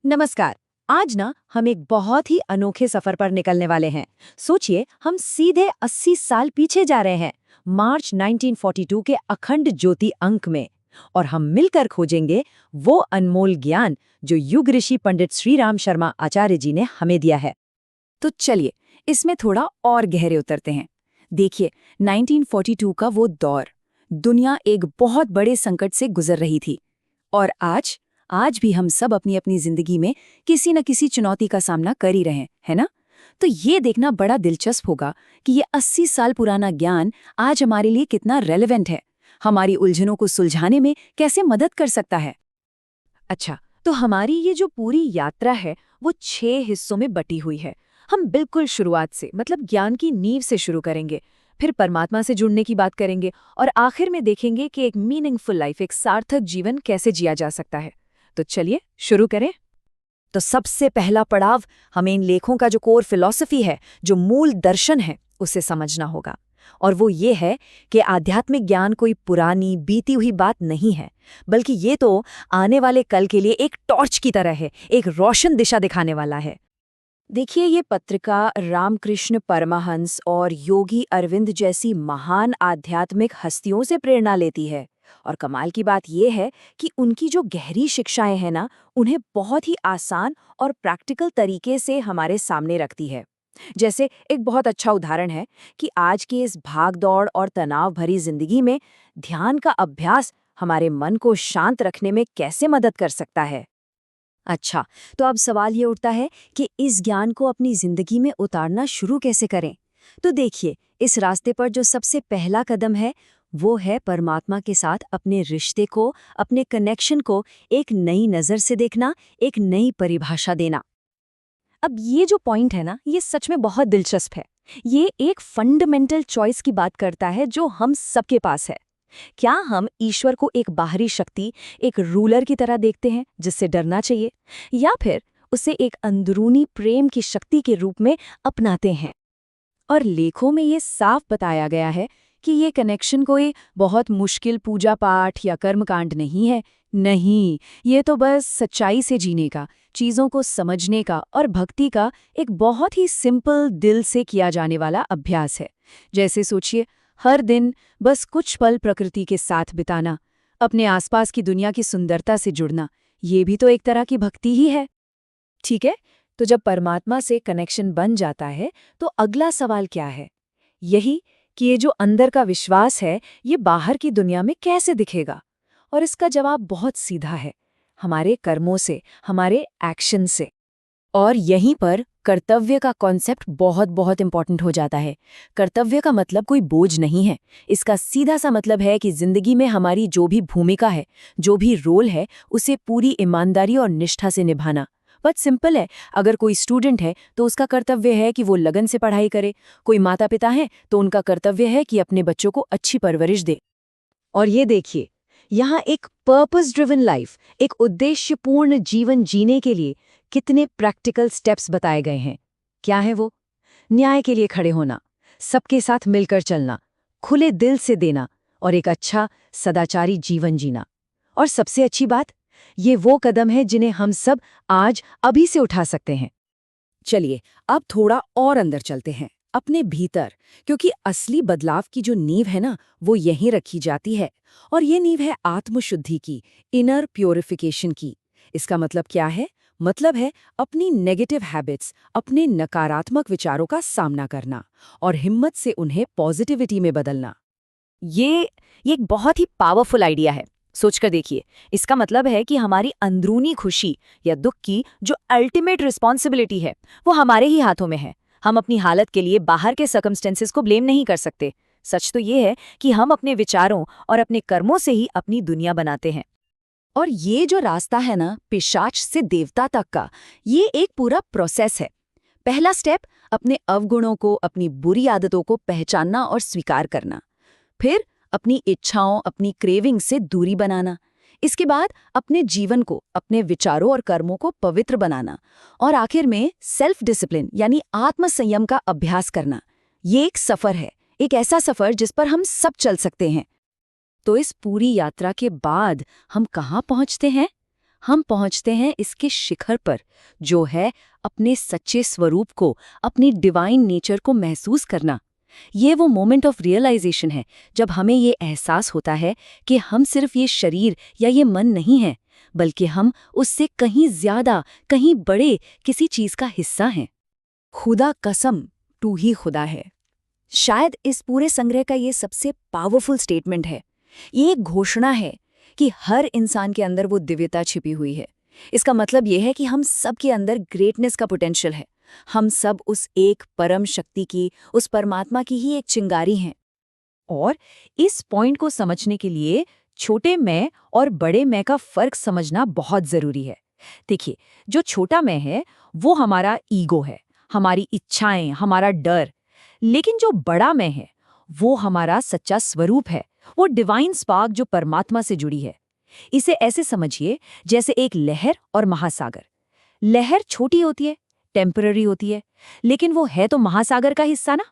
नमस्कार। आज ना हम एक बहुत ही अनोखे सफर पर निकलने वाले हैं। सोचिए, हम सीधे 80 साल पीछे जा रहे हैं, मार्च 1942 के अखंड ज्योति अंक में। और हम मिलकर खोजेंगे वो अनमोल ज्ञान जो युग ऋषि पंडित श्री राम शर्मा आचार्य जी ने हमें दिया है। तो चलिए इसमें थोड़ा और गहरे उतरते हैं। देखिए, 1942 का वो दौर, दुनिया एक बहुत बड़े संकट से गुजर रही थी। और आज भी हम सब अपनी अपनी जिंदगी में किसी न किसी चुनौती का सामना कर ही रहे हैं, है ना? तो ये देखना बड़ा दिलचस्प होगा कि ये 80 साल पुराना ज्ञान आज हमारे लिए कितना रेलेवेंट है, हमारी उलझनों को सुलझाने में कैसे मदद कर सकता है। अच्छा, तो हमारी ये जो पूरी यात्रा है वो 6 हिस्सों में बटी हुई है। हम बिल्कुल शुरुआत से, मतलब ज्ञान की नींव से शुरू करेंगे, फिर परमात्मा से जुड़ने की बात करेंगे और आखिर में देखेंगे कि एक मीनिंगफुल लाइफ, एक सार्थक जीवन कैसे जिया जा सकता है। तो चलिए शुरू करें। तो सबसे पहला पड़ाव, हमें इन लेखों का जो कोर फिलॉसफी है, जो मूल दर्शन है, उसे समझना होगा। और वो ये है कि आध्यात्मिक ज्ञान कोई पुरानी बीती हुई बात नहीं है, बल्कि ये तो आने वाले कल के लिए एक टॉर्च की तरह है, एक रोशन दिशा दिखाने वाला है। देखिए, ये पत्रिका रामकृष्ण परमहंस और योगी अरविंद जैसी महान आध्यात्मिक हस्तियों से प्रेरणा लेती है। और कमाल की बात यह है कि उनकी जो गहरी शिक्षाएं हैं ना, उन्हें बहुत ही आसान और प्रैक्टिकल तरीके से हमारे सामने रखती है। जैसे एक बहुत अच्छा उदाहरण है कि आज की इस भाग-दौड़ और तनाव भरी जिंदगी में ध्यान का अभ्यास हमारे मन को शांत रखने में कैसे मदद कर सकता है। अच्छा, तो अब सवाल ये उठता है कि इस ज्ञान को अपनी जिंदगी में उतारना शुरू कैसे करें? तो देखिए, इस रास्ते पर जो सबसे पहला कदम है, वो है परमात्मा के साथ अपने रिश्ते को, अपने कनेक्शन को एक नई नज़र से देखना, एक नई परिभाषा देना। अब ये जो पॉइंट है ना, ये सच में बहुत दिलचस्प है। ये एक फंडामेंटल चॉइस की बात करता है जो हम सबके पास है। क्या हम ईश्वर को एक बाहरी शक्ति, एक रूलर की तरह देखते हैं जिससे डरना चाहिए, या फिर उसे एक अंदरूनी प्रेम की शक्ति के रूप में अपनाते हैं? और लेखों में ये साफ बताया गया है कि ये कनेक्शन कोई बहुत मुश्किल पूजा पाठ या कर्मकांड नहीं है। नहीं, ये तो बस सच्चाई से जीने का, चीज़ों को समझने का और भक्ति का एक बहुत ही सिंपल, दिल से किया जाने वाला अभ्यास है। जैसे सोचिए, हर दिन बस कुछ पल प्रकृति के साथ बिताना, अपने आसपास की दुनिया की सुंदरता से जुड़ना, ये भी तो एक तरह की भक्ति ही है। ठीक है, तो जब परमात्मा से कनेक्शन बन जाता है, तो अगला सवाल क्या है? यही कि ये जो अंदर का विश्वास है, ये बाहर की दुनिया में कैसे दिखेगा? और इसका जवाब बहुत सीधा है, हमारे कर्मों से, हमारे एक्शन से। और यहीं पर कर्तव्य का कॉन्सेप्ट बहुत बहुत इंपॉर्टेंट हो जाता है। कर्तव्य का मतलब कोई बोझ नहीं है। इसका सीधा सा मतलब है कि जिंदगी में हमारी जो भी भूमिका है, जो भी रोल है, उसे पूरी ईमानदारी और निष्ठा से निभाना। बहुत सिंपल है। अगर कोई स्टूडेंट है तो उसका कर्तव्य है कि वो लगन से पढ़ाई करे। कोई माता पिता है तो उनका कर्तव्य है कि अपने बच्चों को अच्छी परवरिश दे। और ये देखिए, यहाँ एक पर्पस ड्रिवन लाइफ, एक उद्देश्यपूर्ण जीवन जीने के लिए कितने प्रैक्टिकल स्टेप्स बताए गए हैं। क्या है वो? न्याय के लिए खड़े होना, सबके साथ मिलकर चलना, खुले दिल से देना और एक अच्छा सदाचारी जीवन जीना। और सबसे अच्छी बात, ये वो कदम है जिन्हें हम सब आज अभी से उठा सकते हैं। चलिए अब थोड़ा और अंदर चलते हैं, अपने भीतर, क्योंकि असली बदलाव की जो नींव है ना, वो यहीं रखी जाती है। और ये नींव है आत्मशुद्धि की, इनर प्योरिफिकेशन की। इसका मतलब क्या है? मतलब है अपनी नेगेटिव हैबिट्स, अपने नकारात्मक विचारों का सामना करना और हिम्मत से उन्हें पॉजिटिविटी में बदलना। ये एक बहुत ही पावरफुल आइडिया है। सोचकर देखिए, इसका मतलब है कि हमारी अंदरूनी खुशी या दुख की जो अल्टीमेट रिस्पॉन्सिबिलिटी है, वो हमारे ही हाथों में है। हम अपनी हालत के लिए बाहर के सर्कमस्टेंसेस को ब्लेम नहीं कर सकते। सच तो ये है कि हम अपने विचारों और अपने कर्मों से ही अपनी दुनिया बनाते हैं। और ये जो रास्ता है ना, पिशाच से देवता तक का, ये एक पूरा प्रोसेस है। पहला स्टेप, अपने अवगुणों को, अपनी बुरी आदतों को पहचानना और स्वीकार करना। फिर अपनी इच्छाओं, अपनी क्रेविंग से दूरी बनाना। इसके बाद अपने जीवन को, अपने विचारों और कर्मों को पवित्र बनाना। और आखिर में सेल्फ डिसिप्लिन यानी आत्मसंयम का अभ्यास करना। ये एक सफर है, एक ऐसा सफर जिस पर हम सब चल सकते हैं। तो इस पूरी यात्रा के बाद हम कहाँ पहुँचते हैं? हम पहुंचते हैं इसके शिखर पर, जो है अपने सच्चे स्वरूप को, अपनी डिवाइन नेचर को महसूस करना। ये वो मोमेंट ऑफ रियलाइजेशन है जब हमें ये एहसास होता है कि हम सिर्फ ये शरीर या ये मन नहीं हैं, बल्कि हम उससे कहीं ज्यादा, कहीं बड़े किसी चीज का हिस्सा हैं। खुदा कसम, तू ही खुदा है। शायद इस पूरे संग्रह का ये सबसे पावरफुल स्टेटमेंट है। ये एक घोषणा है कि हर इंसान के अंदर वो दिव्यता छिपी हुई है। इसका मतलब ये है कि हम सब के अंदर ग्रेटनेस का पोटेंशियल है। हम सब उस एक परम शक्ति की, उस परमात्मा की ही एक चिंगारी हैं। और इस पॉइंट को समझने के लिए छोटे मैं और बड़े मैं का फर्क समझना बहुत जरूरी है। देखिए, जो छोटा मैं है वो हमारा ईगो है, हमारी इच्छाएं, हमारा डर। लेकिन जो बड़ा मैं है वो हमारा सच्चा स्वरूप है, वो डिवाइन स्पार्क जो परमात्मा से जुड़ी है। इसे ऐसे समझिए जैसे एक लहर और महासागर। लहर छोटी होती है, टेम्पररी होती है, लेकिन वो है तो महासागर का हिस्सा ना।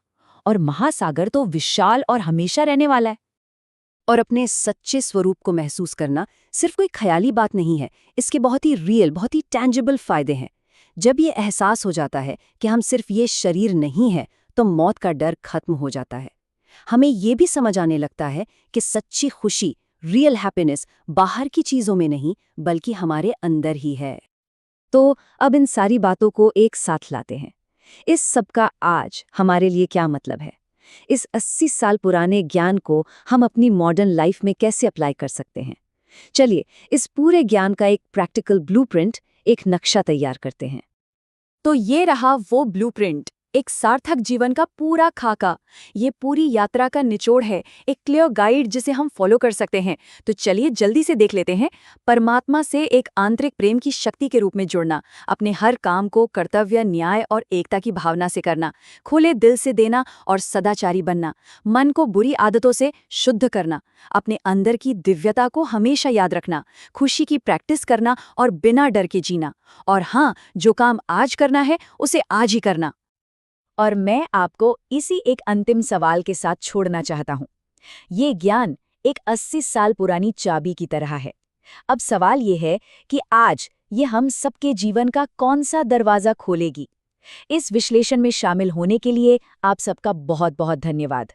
और महासागर तो विशाल और हमेशा रहने वाला है। और अपने सच्चे स्वरूप को महसूस करना सिर्फ कोई ख्याली बात नहीं है, इसके बहुत ही रियल, बहुत ही टैंजिबल फायदे हैं। जब ये एहसास हो जाता है कि हम सिर्फ ये शरीर नहीं है, तो मौत का डर खत्म हो जाता है। हमें ये भी समझ आने लगता है कि सच्ची खुशी, रियल हैप्पीनेस बाहर की चीजों में नहीं, बल्कि हमारे अंदर ही है। तो अब इन सारी बातों को एक साथ लाते हैं। इस सब का आज हमारे लिए क्या मतलब है? इस 80 साल पुराने ज्ञान को हम अपनी मॉडर्न लाइफ में कैसे अप्लाई कर सकते हैं? चलिए, इस पूरे ज्ञान का एक प्रैक्टिकल ब्लूप्रिंट, एक नक्शा तैयार करते हैं। तो ये रहा वो ब्लूप्रिंट, एक सार्थक जीवन का पूरा खाका। ये पूरी यात्रा का निचोड़ है, एक क्लियर गाइड जिसे हम फॉलो कर सकते हैं। तो चलिए जल्दी से देख लेते हैं। परमात्मा से एक आंतरिक प्रेम की शक्ति के रूप में जुड़ना, अपने हर काम को कर्तव्य, न्याय और एकता की भावना से करना, खुले दिल से देना और सदाचारी बनना, मन को बुरी आदतों से शुद्ध करना, अपने अंदर की दिव्यता को हमेशा याद रखना, खुशी की प्रैक्टिस करना और बिना डर के जीना। और हाँ, जो काम आज करना है उसे आज ही करना। और मैं आपको इसी एक अंतिम सवाल के साथ छोड़ना चाहता हूं। ये ज्ञान एक 80 साल पुरानी चाबी की तरह है। अब सवाल ये है कि आज ये हम सबके जीवन का कौन सा दरवाजा खोलेगी? इस विश्लेषण में शामिल होने के लिए आप सबका बहुत बहुत धन्यवाद।